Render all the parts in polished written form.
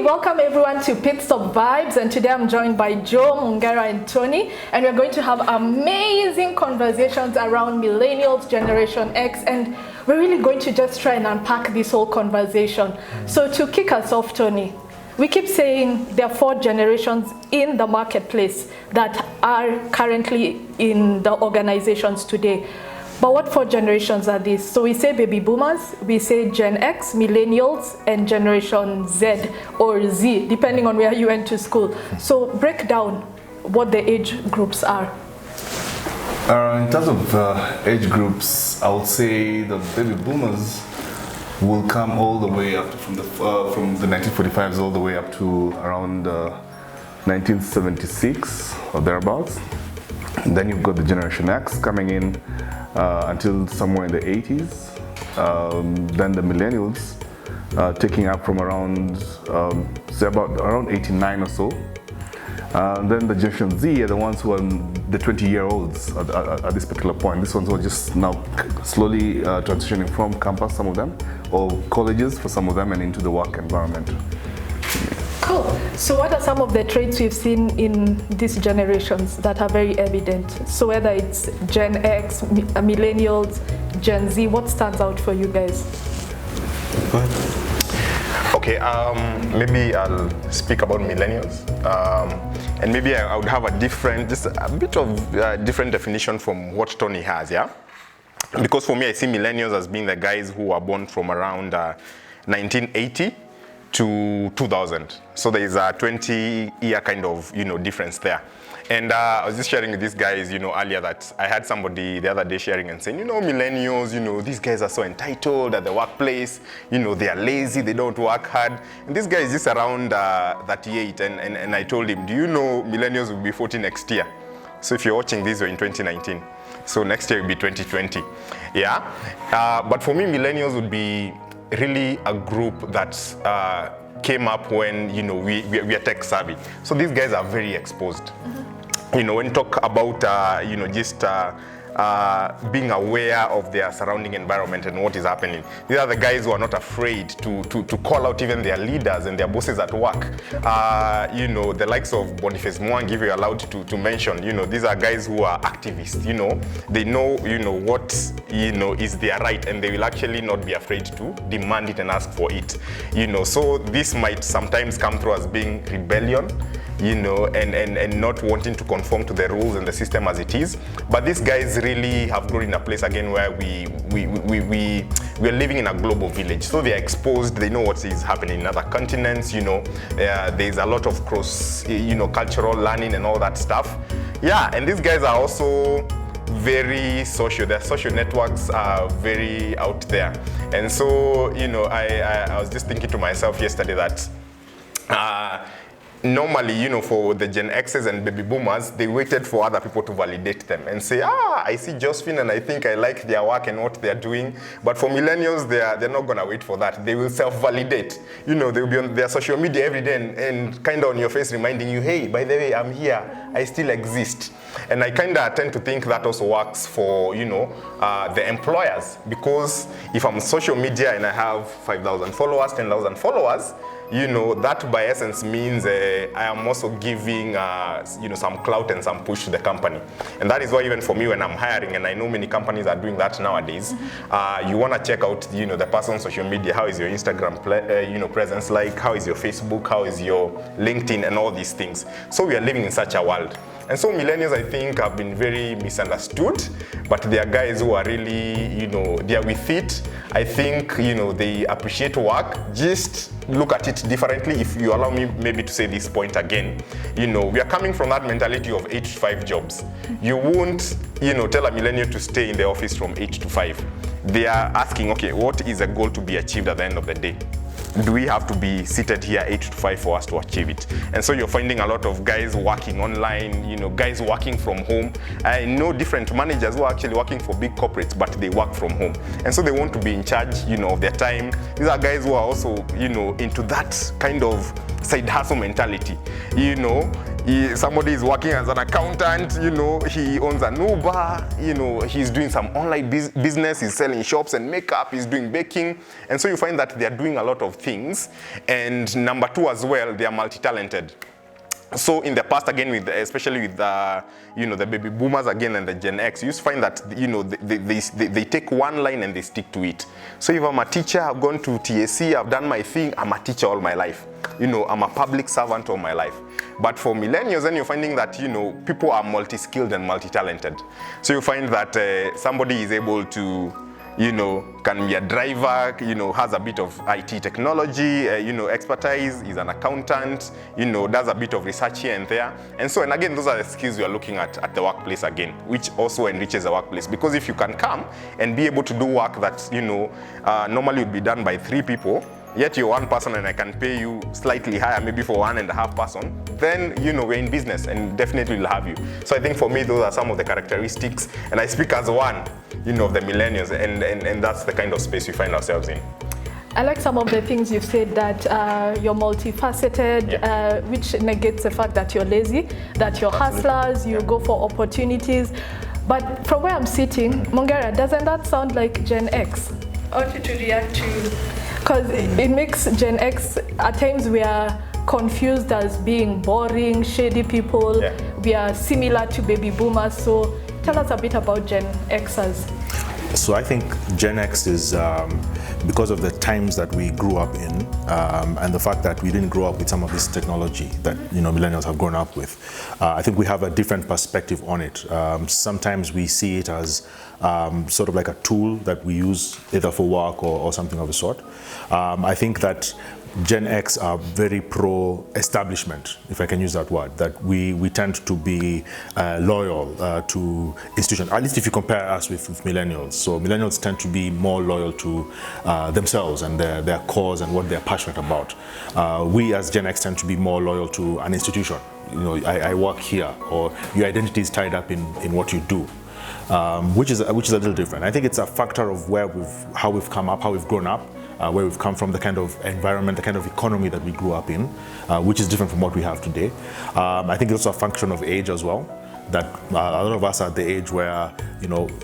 Welcome everyone to Pit Stop Vibes, and today I'm joined by Joe, Mungera and Tony, and we're going to have amazing conversations around Millennials, Generation X, and we're really going to just try and unpack this whole conversation. So to kick us off, Tony, we keep saying there are 4 generations in the marketplace that are currently in the organizations today. But what 4 generations are these? So we say baby boomers, we say Gen X, millennials, and Generation Z or Z, depending on where you went to school. So break down what the age groups are. In terms of age groups, I would say the baby boomers will come all the way up from the 1945s all the way up to around 1976 or thereabouts. And then you've got the Generation X coming in until somewhere in the 80s. Then the Millennials taking up from around, say about around 89 or so. Then the Generation Z are the ones who are the 20-year-olds at this particular point. These ones who are just now slowly transitioning from campus, some of them, or colleges for some of them, and into the work environment. Cool. So what are some of the traits we've seen in these generations that are very evident? So whether it's Gen X, Millennials, Gen Z, what stands out for you guys? Go ahead. Okay, maybe I'll speak about Millennials. And maybe I would have a bit of different definition from what Tony has, yeah? Because for me, I see Millennials as being the guys who are born from around 1980 to 2000. So there is a 20-year kind of, difference there. And I was just sharing with these guys, earlier that I had somebody the other day sharing and saying, millennials, these guys are so entitled at the workplace, they are lazy, they don't work hard. And this guy is just around 38, and I told him, do you know millennials will be 40 next year? So if you're watching this, we're in 2019. So next year will be 2020, yeah? But for me, millennials would be really a group that came up when we are tech savvy. So these guys are very exposed. When you talk about just being aware of their surrounding environment and what is happening, these are the guys who are not afraid to call out even their leaders and their bosses at work. The likes of Boniface Mwangi, if you're allowed to mention, these are guys who are activists. They know what is their right, and they will actually not be afraid to demand it and ask for it. So this might sometimes come through as being rebellion, and not wanting to conform to the rules and the system as it is. But these guys really have grown in a place again where we're living in a global village. So they're exposed, they know what is happening in other continents, there's a lot of cross, cultural learning and all that stuff. Yeah, and these guys are also very social. Their social networks are very out there. And so, I was just thinking to myself yesterday that normally, for the Gen X's and baby boomers, they waited for other people to validate them and say, I see Josephine and I think I like their work and what they're doing. But for millennials, they're not gonna wait for that. They will self-validate. They'll be on their social media every day and kind of on your face reminding you, hey, by the way, I'm here, I still exist. And I kind of tend to think that also works for, the employers, because if I'm on social media and I have 5,000 followers, 10,000 followers, that by essence means I am also giving, some clout and some push to the company. And that is why even for me when I'm hiring, and I know many companies are doing that nowadays, you want to check out, the person's social media. How is your Instagram, presence like? How is your Facebook? How is your LinkedIn and all these things? So we are living in such a world. And so millennials, I think, have been very misunderstood, but they are guys who are really, they are with it. I think, they appreciate work. Just look at it differently. If you allow me maybe to say this point again, we are coming from that mentality of 8 to 5 jobs. You won't, tell a millennial to stay in the office from 8 to 5. They are asking, okay, what is a goal to be achieved at the end of the day? do we have to be seated here 8 to 5 for us to achieve it? And so you're finding a lot of guys working online, guys working from home. I know different managers who are actually working for big corporates, but they work from home. And so they want to be in charge, of their time. These are guys who are also, into that kind of side hustle mentality. Somebody is working as an accountant, he owns an Uber, he's doing some online business, he's selling shops and makeup, he's doing baking. And so you find that they're doing a lot of things. And number two as well, they are multi-talented. So in the past, again, especially with the baby boomers again and the Gen X, you just find that they take one line and they stick to it. So if I'm a teacher, I've gone to TSC, I've done my thing, I'm a teacher all my life. I'm a public servant all my life. But for millennials, then you're finding that people are multi-skilled and multi-talented. So you find that somebody is able to can be a driver, has a bit of IT technology, expertise, is an accountant, does a bit of research here and there. And again, those are the skills we are looking at the workplace again, which also enriches the workplace. Because if you can come and be able to do work that, normally would be done by 3 people, yet you're one person and I can pay you slightly higher, maybe for 1.5 person, then, we're in business and definitely will have you. So I think for me, those are some of the characteristics. And I speak as one, of the millennials, and that's the kind of space we find ourselves in. I like some of the things you've said, that you're multifaceted, which negates the fact that you're lazy, that you're hustlers, you go for opportunities. But from where I'm sitting, Mongera, doesn't that sound like Gen X? I want you to react to, because it makes Gen X, at times we are confused as being boring, shady people. We are similar to baby boomers. So tell us a bit about Gen Xers. So I think Gen X is, because of the times that we grew up in, and the fact that we didn't grow up with some of this technology that millennials have grown up with, I think we have a different perspective on it. Sometimes we see it as sort of like a tool that we use either for work or something of the sort. I think that Gen X are very pro-establishment, if I can use that word, that we tend to be loyal to institutions, at least if you compare us with millennials. So millennials tend to be more loyal to themselves and their cause and what they're passionate about. We as Gen X tend to be more loyal to an institution. I work here, or your identity is tied up in what you do. Which is a little different. I think it's a factor of how we've come up, how we've grown up, where we've come from, the kind of environment, the kind of economy that we grew up in, which is different from what we have today. I think it's also a function of age as well, that a lot of us are at the age where,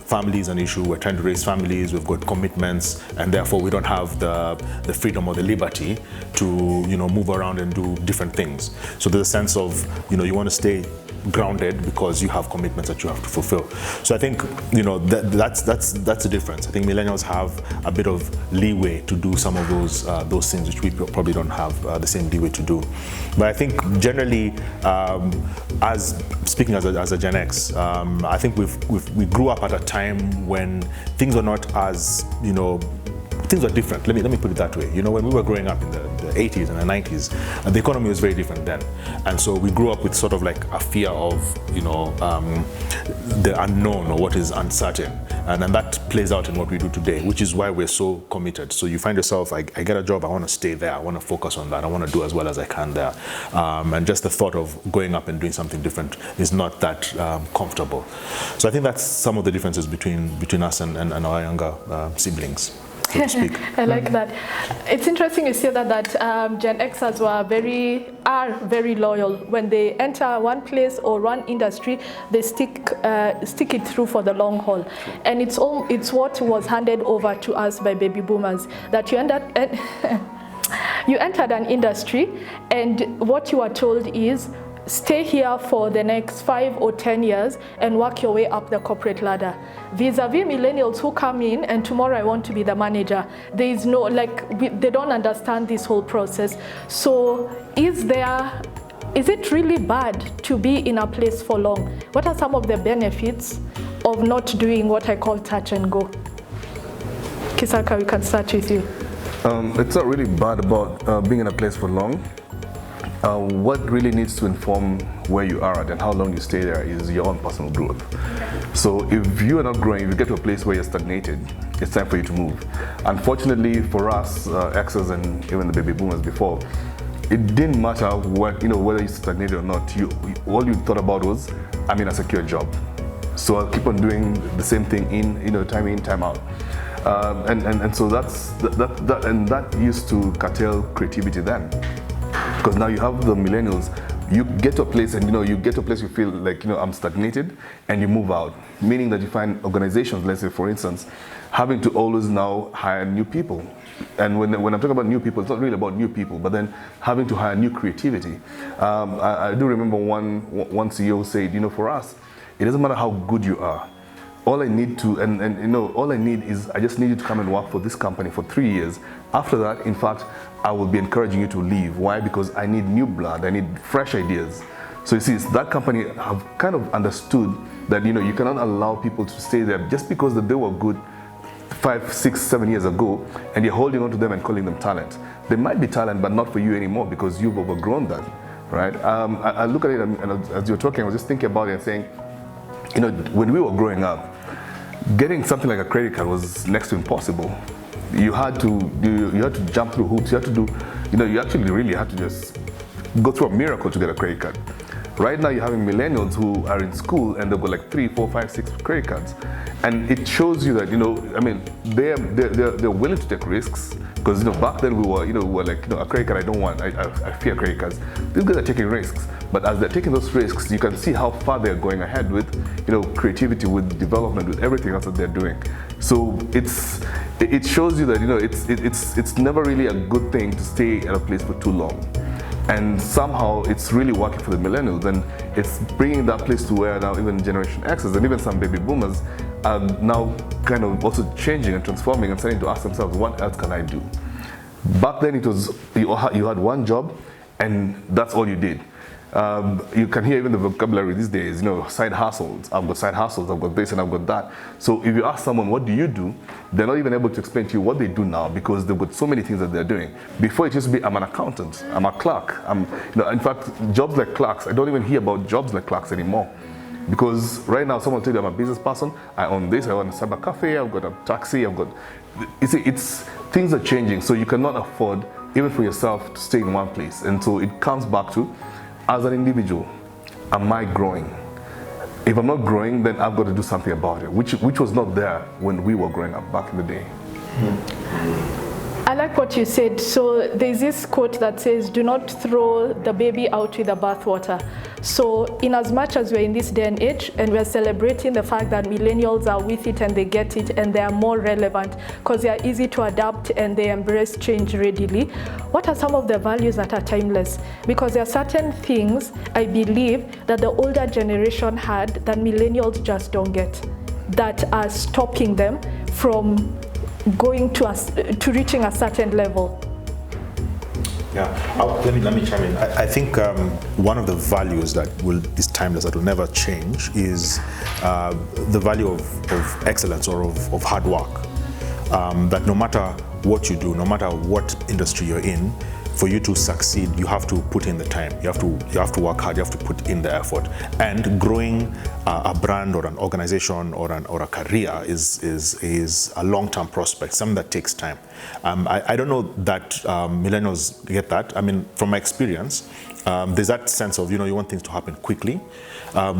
family is an issue, we're trying to raise families, we've got commitments, and therefore we don't have the freedom or the liberty to, move around and do different things. So there's a sense of, you want to stay grounded because you have commitments that you have to fulfill. So I think that's the difference. I think millennials have a bit of leeway to do some of those things which we probably don't have the same leeway to do. But I think generally, as speaking as a Gen X, I think we grew up at a time when things were not as things were different. Let me put it that way. When we were growing up in the 80s and the 90s, the economy was very different then. And so we grew up with sort of like a fear of, the unknown or what is uncertain. And then that plays out in what we do today, which is why we're so committed. So you find yourself, I get a job, I want to stay there, I want to focus on that, I want to do as well as I can there. And just the thought of going up and doing something different is not that comfortable. So I think that's some of the differences between us and our younger siblings, so to speak. I like that. It's interesting you say that Gen Xers are very loyal. When they enter one place or one industry, they stick it through for the long haul. And it's what was handed over to us by baby boomers, that you entered an industry, and what you are told is, stay here for the next 5 or 10 years and work your way up the corporate ladder. Vis-a-vis millennials who come in and tomorrow I want to be the manager. There is no, they don't understand this whole process. So is it really bad to be in a place for long? What are some of the benefits of not doing what I call touch and go? Kisaka, we can start with you. It's not really bad about being in a place for long. what really needs to inform where you are at and how long you stay there is your own personal growth. So if you are not growing, if you get to a place where you're stagnated, it's time for you to move. Unfortunately for us, Xers and even the baby boomers before, it didn't matter what, whether you stagnated or not. All you thought about was, I'm in a secure job. So I'll keep on doing the same thing time in, time out. And so that used to curtail creativity then. Because now you have the millennials, you get to a place and you feel like I'm stagnated, and you move out, meaning that you find organizations, let's say for instance, having to always now hire new people. And when I'm talking about new people, it's not really about new people, but then having to hire new creativity. I do remember one CEO said, for us, it doesn't matter how good you are. All I need to, all I need is, I just need you to come and work for this company for 3 years. After that, in fact, I will be encouraging you to leave. Why? Because I need new blood, I need fresh ideas. So you see, that company have kind of understood that, you cannot allow people to stay there just because that they were good 5, 6, 7 years ago, and you're holding on to them and calling them talent. They might be talent, but not for you anymore because you've overgrown that, right? I look at it, and as you're talking, I was just thinking about it and saying, when we were growing up, getting something like a credit card was next to impossible. You had to jump through hoops. You had to do, you actually really had to just go through a miracle to get a credit card. Right now, you're having millennials who are in school and they've got like 3, 4, 5, 6 credit cards, and it shows you that they're willing to take risks. Because back then we were like a credit card I don't want. I fear credit cards. These guys are taking risks, but as they're taking those risks, you can see how far they're going ahead with creativity, with development, with everything else that they're doing. So it shows you that it's never really a good thing to stay at a place for too long. And somehow it's really working for the millennials, and it's bringing that place to where now even Generation X's and even some baby boomers are now kind of also changing and transforming and starting to ask themselves, what else can I do? Back then it was, you had one job and that's all you did. You can hear even the vocabulary these days, side hustles. I've got side hustles, I've got this and I've got that. So if you ask someone, what do you do? They're not even able to explain to you what they do now because they've got so many things that they're doing. Before it used to be, I'm an accountant, I'm a clerk. In fact, jobs like clerks, I don't even hear about jobs like clerks anymore. Because right now someone will tell you I'm a business person, I own this, I own a cyber cafe, I've got a taxi, you see, things are changing, so you cannot afford, even for yourself, to stay in one place. And so it comes back to, as an individual, am I growing? If I'm not growing, then I've got to do something about it, which was not there when we were growing up back in the day. I like what you said. So there's this quote that says, do not throw the baby out with the bathwater. So in as much as we're in this day and age and we're celebrating the fact that millennials are with it and they get it and they are more relevant because they are easy to adapt and they embrace change readily, what are some of the values that are timeless? Because there are certain things I believe that the older generation had that millennials just don't get, that are stopping them from going to reaching a certain level. Yeah, let me chime in. I think one of the values that is timeless, that will never change, is the value of excellence or of hard work. That no matter what you do, no matter what industry you're in, for you to succeed, you have to put in the time. You have to work hard. You have to put in the effort. And growing a brand or an organization or a career is a long-term prospect, something that takes time. I don't know that millennials get that. I mean, from my experience, there's that sense of, you want things to happen quickly,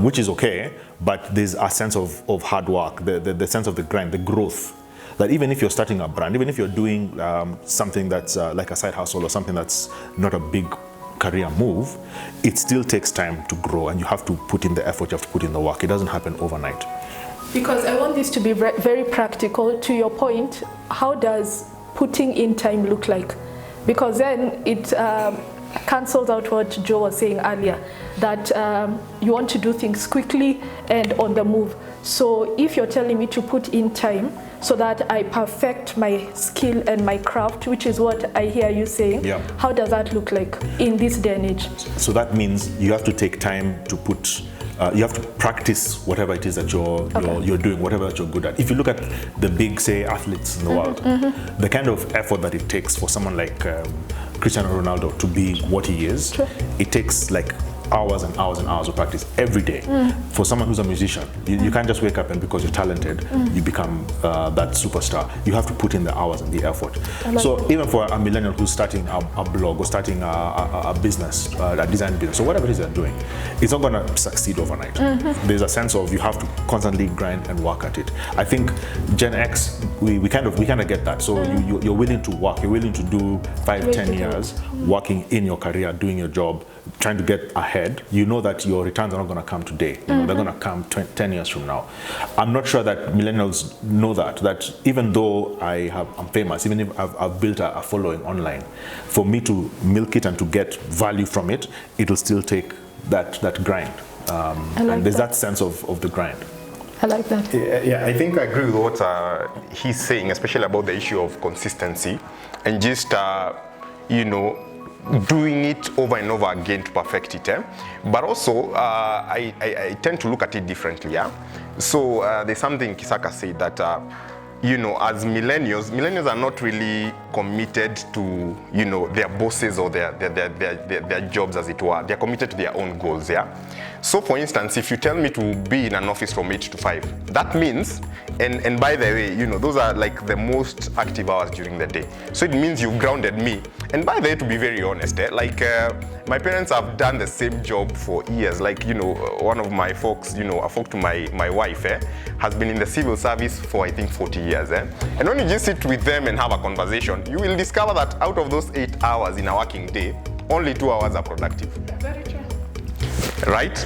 which is okay, but there's a sense of hard work, the sense of the grind, the growth. That even if you're starting a brand, even if you're doing something that's like a side hustle or something that's not a big career move, it still takes time to grow, and you have to put in the effort, you have to put in the work. It doesn't happen overnight. Because I want this to be very practical. To your point, how does putting in time look like? Because then it cancels out what Joe was saying earlier, that you want to do things quickly and on the move. So if you're telling me to put in time so that I perfect my skill and my craft, which is what I hear you saying, yeah. How does that look like in this day and age? So that means you have to take time to put, you have to practice whatever it is that you're doing, whatever that you're good at. If you look at the big, say, athletes in the world, the kind of effort that it takes for someone like Cristiano Ronaldo to be what he is, it takes like hours and hours and hours of practice every day. For someone who's a musician, you can't just wake up and because you're talented, you become that superstar. You have to put in the hours and the effort. So even for a millennial who's starting a blog or starting a business, a design business, or whatever it is they're doing, it's not going to succeed overnight. There's a sense of you have to constantly grind and work at it. I think Gen X, we kind of get that. So you're willing to work, you're willing to do 5-10 years working in your career, doing your job, trying to get ahead. You know that your returns are not going to come today. You know, they're going to come 10 years from now. I'm not sure that millennials know that even though I'm famous, even if I've built a following online, for me to milk it and to get value from it, it'll still take that grind. And there's that sense of the grind. I like that. Yeah, I think I agree with what he's saying, especially about the issue of consistency and just, doing it over and over again to perfect it. But also, I tend to look at it differently. Yeah. So there's something Kisaka said that, as millennials are not really committed to, their bosses or their jobs, as it were. They're committed to their own goals. Yeah. So, for instance, if you tell me to be in an office from 8 to 5, that means, and by the way, those are like the most active hours during the day. So it means you've grounded me. And by the way, to be very honest, my parents have done the same job for years. Like, one of my folks, I spoke to my wife, has been in the civil service for, I think, 40 years. And when you just sit with them and have a conversation, you will discover that out of those 8 hours in a working day, only 2 hours are productive. Very true. Right?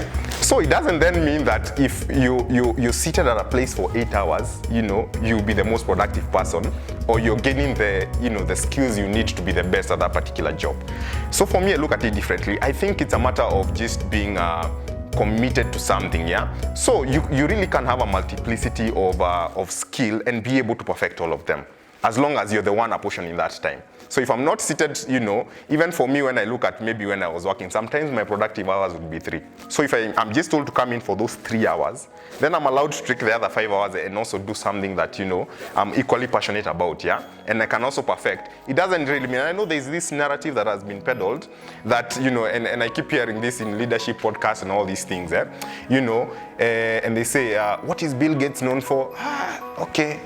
So it doesn't then mean that if you're seated at a place for 8 hours, you'll be the most productive person, or you're gaining the skills you need to be the best at that particular job. So for me, I look at it differently. I think it's a matter of just being committed to something, yeah? So you really can have a multiplicity of skill and be able to perfect all of them, as long as you're the one apportioning that time. So if I'm not seated, even for me, when I look at maybe when I was working, sometimes my productive hours would be 3. So if I'm just told to come in for those 3 hours, then I'm allowed to take the other 5 hours and also do something that, I'm equally passionate about, yeah? And I can also perfect. It doesn't really mean, I know there's this narrative that has been peddled that, and I keep hearing this in leadership podcasts and all these things, and they say, what is Bill Gates known for? Okay,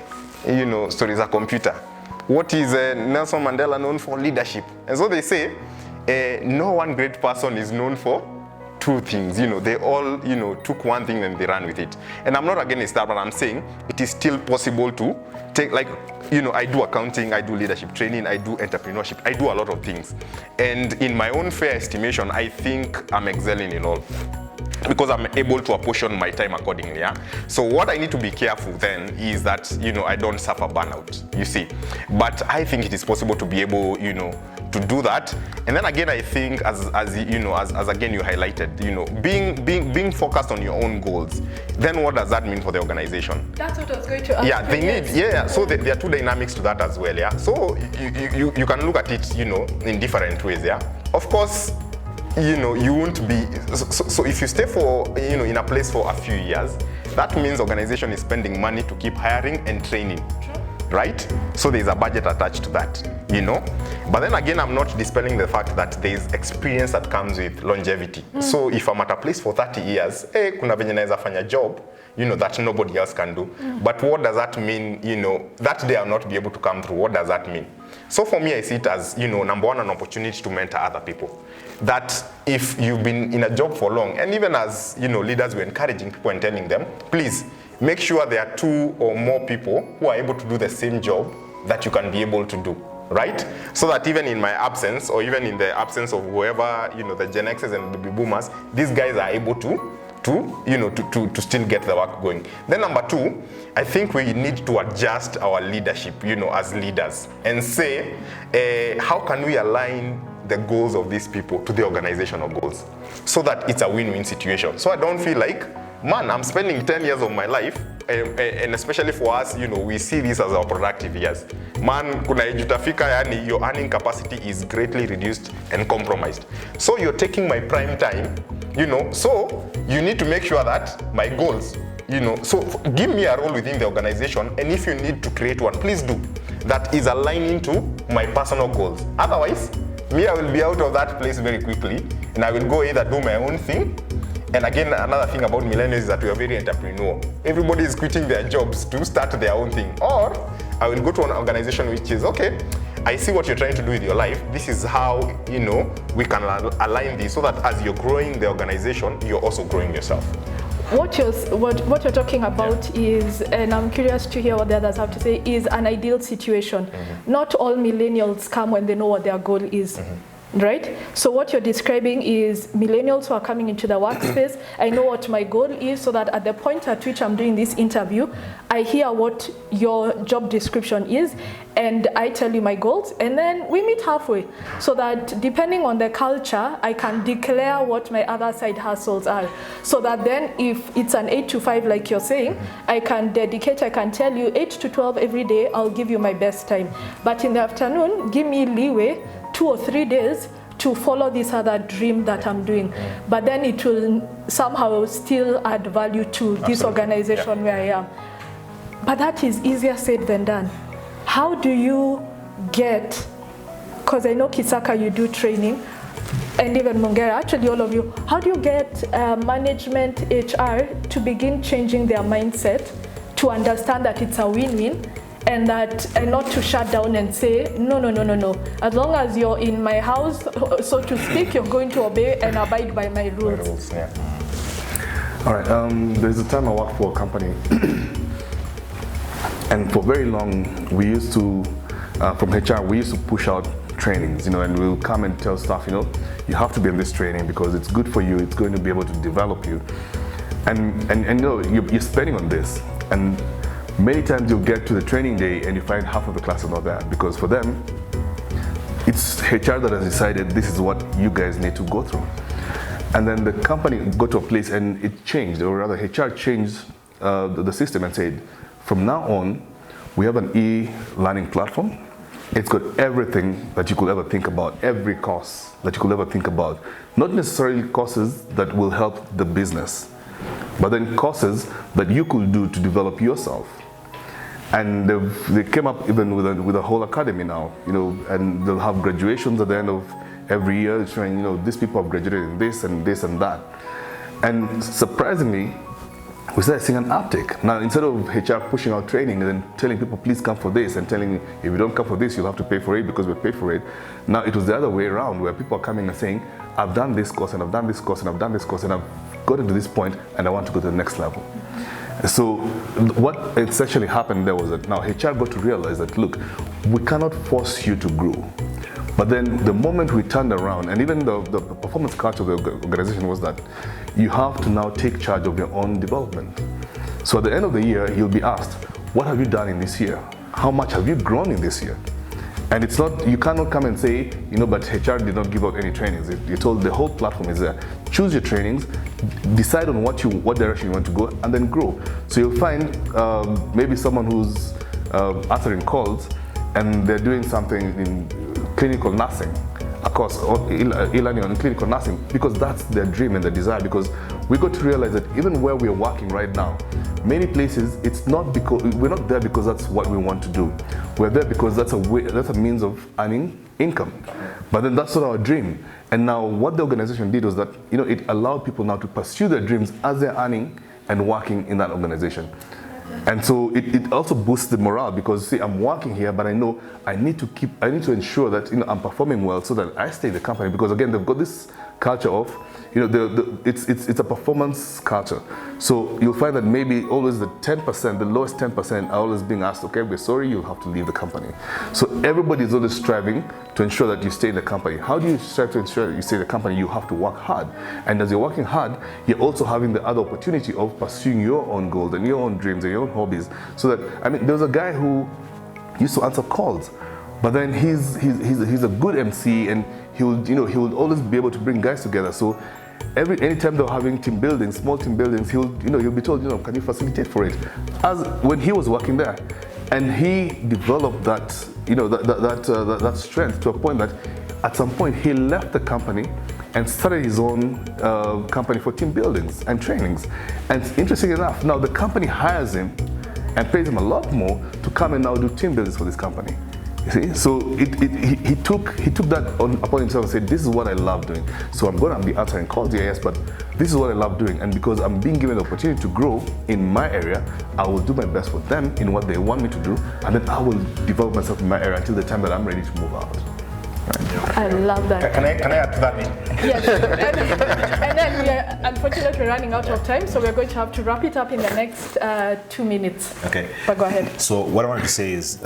stories are computer. What is Nelson Mandela known for? Leadership. And so they say, no one great person is known for 2 things. They all, took one thing and they ran with it. And I'm not against that, but I'm saying it is still possible to take, I do accounting, I do leadership training, I do entrepreneurship, I do a lot of things. And in my own fair estimation, I think I'm excelling in all, because I'm able to apportion my time accordingly. Yeah? So what I need to be careful then is that, I don't suffer burnout, you see. But I think it is possible to be able, to do that. And then again, I think as again you highlighted, being focused on your own goals, then what does that mean for the organization? That's what I was going to ask. Yeah, they need, so there are 2 dynamics to that as well, yeah. So you can look at it, in different ways, yeah. Of course, you won't be, so if you stay for, in a place for a few years, that means organization is spending money to keep hiring and training, right? So there's a budget attached to that, But then again, I'm not dispelling the fact that there's experience that comes with longevity. So if I'm at a place for 30 years, kuna venye naeza fanya job, that nobody else can do. But what does that mean, that day I'll not be able to come through? What does that mean? So for me, I see it as, number one, an opportunity to mentor other people. That if you've been in a job for long, and even as, leaders, we're encouraging people and telling them, please make sure there are 2 or more people who are able to do the same job that you can be able to do, right? So that even in my absence, or even in the absence of whoever, the Gen Xers and the baby boomers, these guys are able to still get the work going. Then number 2, I think we need to adjust our leadership, as leaders, and say, how can we align the goals of these people to the organizational goals, so that it's a win-win situation. So I don't feel like, man, I'm spending 10 years of my life, and especially for us, we see this as our productive years. Man, kuna ejutafika, yani your earning capacity is greatly reduced and compromised. So you're taking my prime time, so you need to make sure that my goals, so give me a role within the organization, and if you need to create one, please do, that is aligning to my personal goals. Otherwise, me, I will be out of that place very quickly, and I will go either do my own thing. And again, another thing about millennials is that we are very entrepreneurial. Everybody is quitting their jobs to start their own thing. Or I will go to an organization which is, okay, I see what you're trying to do with your life. This is how, we can align this so that as you're growing the organization, you're also growing yourself. What you're talking about is, and I'm curious to hear what the others have to say, is an ideal situation. Not all millennials come when they know what their goal is. Right? So what you're describing is millennials who are coming into the workspace. I know what my goal is, so that at the point at which I'm doing this interview, I hear what your job description is, and I tell you my goals, and then we meet halfway, so that depending on the culture, I can declare what my other side hustles are. So that then if it's an 8 to 5, like you're saying, I can tell you 8 to 12 every day, I'll give you my best time. But in the afternoon, give me leeway 2 or 3 days to follow this other dream that I'm doing. But then it will somehow still add value to this organization where I am. But that is easier said than done. How do you get, because I know Kisaka, you do training, and even Mungera, actually all of you, how do you get management, HR to begin changing their mindset to understand that it's a win-win, and not to shut down and say, no. As long as you're in my house, so to speak, you're going to obey and abide by my rules. All right, there's a time I worked for a company, and for very long, we used to, from HR, we used to push out trainings, and we'll come and tell staff, you have to be in this training because it's good for you, it's going to be able to develop you. And you're spending on this. And many times you'll get to the training day and you find half of the class is not there, because for them, it's HR that has decided this is what you guys need to go through. And then the company got to a place and it changed, or rather HR changed the system and said, from now on, we have an e-learning platform. It's got everything that you could ever think about, every course that you could ever think about. Not necessarily courses that will help the business, but then courses that you could do to develop yourself. And they came up even with a whole academy now, and they'll have graduations at the end of every year showing, these people have graduated in this and this and that. And surprisingly, we started seeing an uptick. Now, instead of HR pushing out training and then telling people, please come for this, and telling, if you don't come for this, you'll have to pay for it because we'll pay for it. Now, it was the other way around, where people are coming and saying, I've done this course, and I've done this course, and I've done this course, and I've gotten to this point, and I want to go to the next level. So what essentially happened there was that now HR got to realize that, look, we cannot force you to grow. But then the moment we turned around, and even the performance culture of the organization was that you have to now take charge of your own development. So at the end of the year, you'll be asked, what have you done in this year? How much have you grown in this year? And it's not, you cannot come and say, but HR did not give out any trainings. You're told the whole platform is there. Choose your trainings, decide on what direction you want to go, and then grow. So you'll find maybe someone who's answering calls, and they're doing something in clinical nursing, of course, or e-learning on clinical nursing, because that's their dream and their desire. Because we got to realize that even where we're working right now, many places, it's not because we're not there because that's what we want to do. We're there because that's a means of earning income. But then that's not our dream. And now what the organization did was that it allowed people now to pursue their dreams as they're earning and working in that organization. And so it also boosts the morale, because see, I'm working here, but I know I need to ensure that I'm performing well so that I stay in the company, because again, they've got this culture of it's a performance culture. So you'll find that maybe always the 10%, the lowest 10% are always being asked, okay, we're sorry, you'll have to leave the company. So everybody is always striving to ensure that you stay in the company. How do you strive to ensure that you stay in the company? You have to work hard. And as you're working hard, you're also having the other opportunity of pursuing your own goals and your own dreams and your own hobbies. So that, there was a guy who used to answer calls, but then he's a good MC, and he would always be able to bring guys together. So anytime they were having team buildings, small team buildings, he'll be told, can you facilitate for it? As when he was working there, and he developed that that strength to a point that at some point he left the company and started his own company for team buildings and trainings. And interesting enough, now the company hires him and pays him a lot more to come and now do team buildings for this company. See? So he took that upon himself and said, this is what I love doing. So I'm going to be answering calls, yes, but this is what I love doing. And because I'm being given the opportunity to grow in my area, I will do my best for them in what they want me to do. And then I will develop myself in my area until the time that I'm ready to move out. Right. I love that. Can I add to that? Yes. and then we are unfortunately running out of time, so we're going to have to wrap it up in the next 2 minutes. Okay. But go ahead. So what I wanted to say is,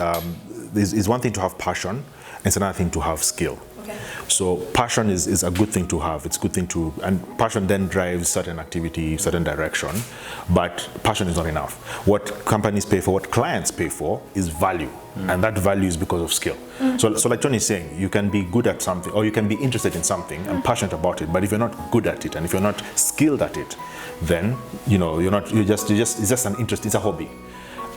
it's one thing to have passion, and it's another thing to have skill. Okay. So passion is a good thing to have. It's a good thing to, and passion then drives certain activity, certain direction, but passion is not enough. What companies pay for, what clients pay for is value, and that value is because of skill. So like Tony is saying, you can be good at something, or you can be interested in something and passionate about it, but if you're not good at it, and if you're not skilled at it, then it's just an interest, it's a hobby.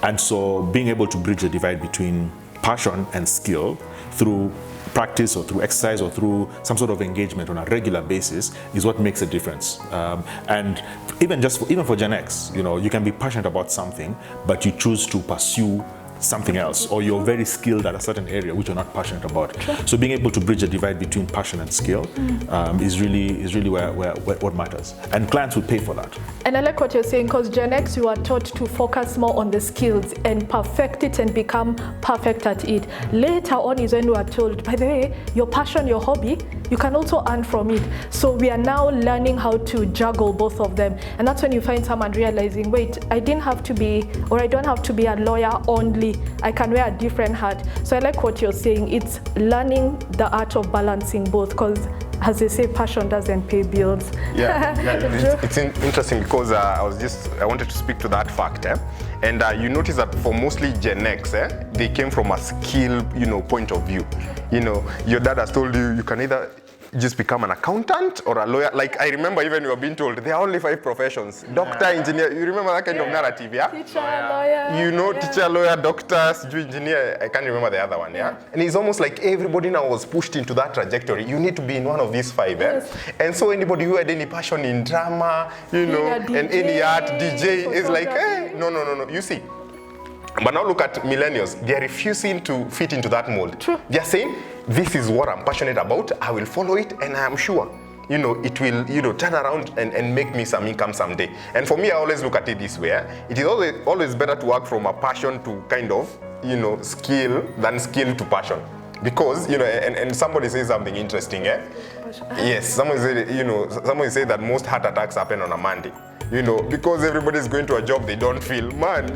And so being able to bridge the divide between passion and skill through practice or through exercise or through some sort of engagement on a regular basis is what makes a difference. And even for Gen X, you can be passionate about something, but you choose to pursue something else, or you're very skilled at a certain area which you're not passionate about. Sure. So being able to bridge the divide between passion and skill is really where what matters, and clients will pay for that. And I like what you're saying, because Gen X, you are taught to focus more on the skills and perfect it and become perfect at it. Later on is when we are told, by the way, your passion, your hobby, you can also earn from it. So we are now learning how to juggle both of them, and that's when you find someone realizing, wait, I don't have to be a lawyer only. I can wear a different hat. So I like what you're saying. It's learning the art of balancing both, because as they say, passion doesn't pay bills. Yeah. It's interesting because I wanted to speak to that fact. And you notice that for mostly Gen X, they came from a skill, point of view. Your dad has told you, you can either just become an accountant or a lawyer. Like, I remember even you were being told there are only 5 professions: doctor, engineer. You remember that kind of narrative, yeah? Teacher, lawyer. Teacher, lawyer, doctor, engineer. I can't remember the other one, yeah? And it's almost like everybody now was pushed into that trajectory. You need to be in one of these 5, yes. And so anybody who had any passion in drama, and any art, DJ, is like, hey, no. You see. But now look at millennials. They are refusing to fit into that mold. True. They are saying, this is what I'm passionate about. I will follow it, and I am sure, it will, turn around and make me some income someday. And for me, I always look at it this way. It is always better to work from a passion to kind of, skill than skill to passion. Because, and somebody says something interesting, Yes, someone said that most heart attacks happen on a Monday. Because everybody's going to a job they don't feel. Man,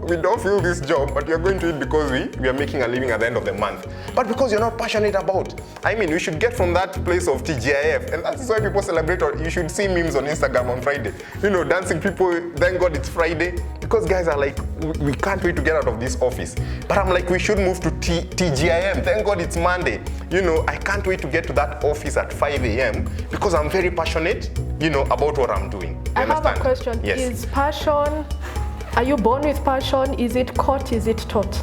we don't feel this job, but you're going to it because we are making a living at the end of the month. But because you're not passionate about. I mean, we should get from that place of TGIF. And that's why people celebrate, or you should see memes on Instagram on Friday. Dancing people, thank God it's Friday. Because guys are like, we can't wait to get out of this office. But I'm like, we should move to TGIM. Thank God it's Monday. I can't wait to get to that office at 5 a.m. because I'm very passionate, about what I'm doing. I have a question. Yes. Is passion, are you born with passion? Is it caught? Is it taught?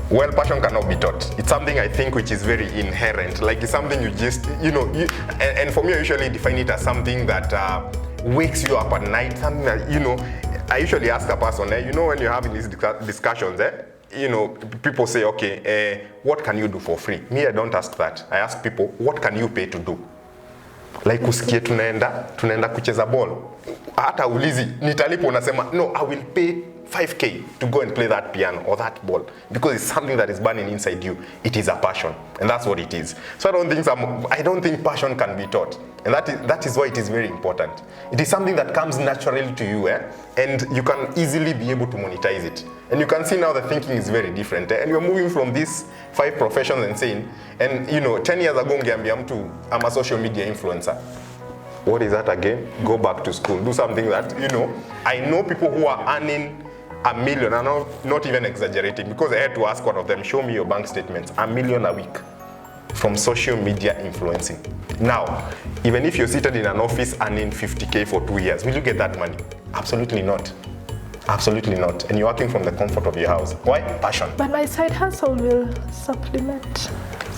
Well, passion cannot be taught. It's something I think which is very inherent. Like, it's something you just, and for me, I usually define it as something that wakes you up at night. Something that, I usually ask a person, when you're having these discussions, people say, okay, what can you do for free? Me, I don't ask that. I ask people, what can you pay to do? Like, usikie tunaenda kucheza ball. Hata ulizi, nitalipo unasema, no, I will pay 5K to go and play that piano or that ball, because it's something that is burning inside you. It is a passion, and that's what it is. So I don't think passion can be taught, and that is why it is very important. It is something that comes naturally to you, and you can easily be able to monetize it. And you can see now the thinking is very different, and we're moving from these 5 professions and saying, and 10 years ago, I'm a social media influencer. What is that again? Go back to school, do something that, I know people who are earning $1 million, and I'm not even exaggerating, because I had to ask one of them, show me your bank statements, $1 million a week from social media influencing. Now, even if you're seated in an office earning 50K for 2 years, will you get that money? Absolutely not. Absolutely not. And you're working from the comfort of your house. Why? Passion. But my side hustle will supplement.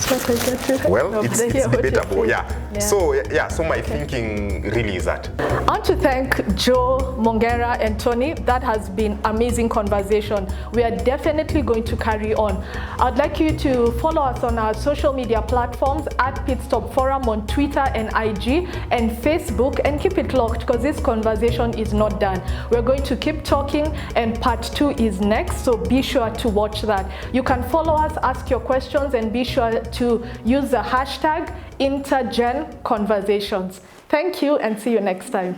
That's what I get to. Well, it's debatable, yeah. So yeah, so my thinking really is that. I want to thank Joe, Mongera, and Tony. That has been amazing conversation. We are definitely going to carry on. I'd like you to follow us on our social media platforms at Pitstop Forum on Twitter and IG and Facebook, and keep it locked because this conversation is not done. We're going to keep talking, and part 2 is next, so be sure to watch that. You can follow us, ask your questions, and be sure to use the hashtag #InterGenConversations. Thank you and see you next time.